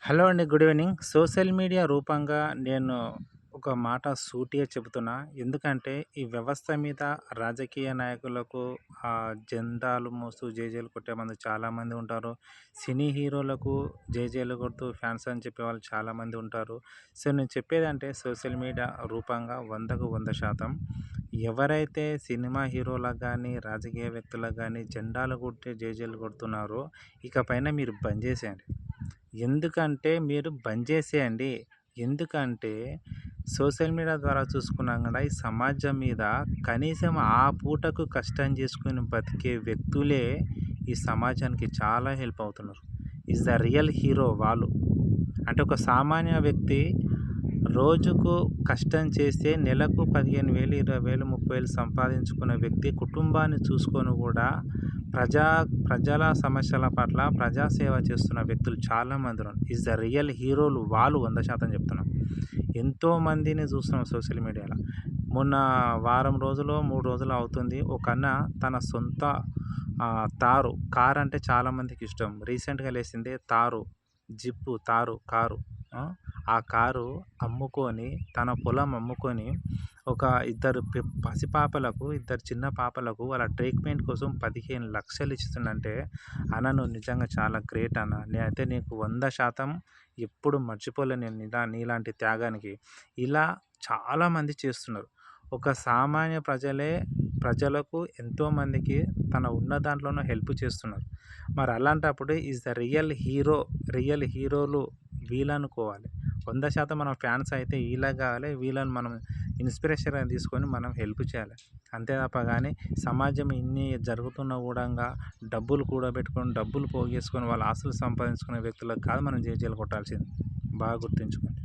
Hello అండి. Good evening. Social media రూపంగా నేను ఒక మాట సూటిగా చెబుతున్నా. ఎందుకంటే ఈ వ్యవస్థ మీద రాజకీయ నాయకులకు జెండాలు మోస్తూ జేజేలు కొట్టేమంది చాలామంది ఉంటారు. సినీ హీరోలకు జేజేలు కొడుతూ ఫ్యాన్స్ అని చెప్పేవాళ్ళు చాలామంది ఉంటారు. సో, నేను చెప్పేదంటే సోషల్ మీడియా రూపంగా 100కు 100% ఎవరైతే సినిమా హీరోలకు గానీ, రాజకీయ వ్యక్తులకు గానీ జెండాలు కొట్టి జేజేలు కొడుతున్నారో ఇకపైన మీరు బంద్ చేసేయండి. ఎందుకంటే మీరు బంద్ చేసేయండి. ఎందుకంటే సోషల్ మీడియా ద్వారా చూసుకున్నా గూడా ఈ సమాజం మీద కనీసం ఆ పూటకు కష్టం చేసుకొని బతికే వ్యక్తులే ఈ సమాజానికి చాలా హెల్ప్ అవుతున్నారు. ఈస్ ద రియల్ హీరో వాళ్ళు. అంటే ఒక సామాన్య వ్యక్తి రోజుకు కష్టం చేస్తే నెలకు 15,000, 20,000, 30,000 సంపాదించుకున్న వ్యక్తి కుటుంబాన్ని చూసుకొని కూడా ప్రజల సమస్యల పట్ల ప్రజాసేవ చేస్తున్న వ్యక్తులు చాలామంది ఉన్నారు. ఈజ్ ద రియల్ హీరోలు వాళ్ళు 100% చెప్తున్నాం. ఎంతోమందిని చూస్తున్నాం సోషల్ మీడియాలో. మొన్న వారం రోజులో 3 రోజులు అవుతుంది. ఒకన్న తన సొంత కార్ అంటే చాలామందికి ఇష్టం. రీసెంట్‌గా లేసిందే తారు, జిప్పు, కారు. ఆ కారు అమ్ముకొని, తన పొలం అమ్ముకొని, ఒక ఇద్దరు పసిపాపలకు, ఇద్దరు చిన్న పాపలకు వాళ్ళ ట్రీట్‌మెంట్ కోసం 15,00,000 ఇస్తుండంటే, అన్న నువ్వు నిజంగా చాలా గ్రేట్ అన్న. నేనైతే నీకు 100% ఎప్పుడు మర్చిపోలేను నేను నీలాంటి త్యాగానికి. ఇలా చాలామంది చేస్తున్నారు. ఒక సామాన్య ప్రజలకు ఎంతోమందికి తన ఉన్న దాంట్లోనే హెల్ప్ చేస్తున్నారు. మరి అలాంటప్పుడు ఈజ్ ద రియల్ హీరోలు వీళ్ళనుకోవాలి. 100% మనం ఫ్యాన్స్ అయితే వీళ్ళకి కావాలి. వీళ్ళని మనం ఇన్స్పిరేషన్‌గా తీసుకొని మనం హెల్ప్ చేయాలి. అంతే తప్ప గానీ సమాజం ఇన్ని జరుగుతున్న గూడంగా డబ్బులు కూడబెట్టుకొని, డబ్బులు పోగేసుకొని వాళ్ళ ఆస్తులు సంపాదించుకునే వ్యక్తులకు కాదు మనం జేజేలు కొట్టాల్సింది. బాగా గుర్తుంచుకోండి.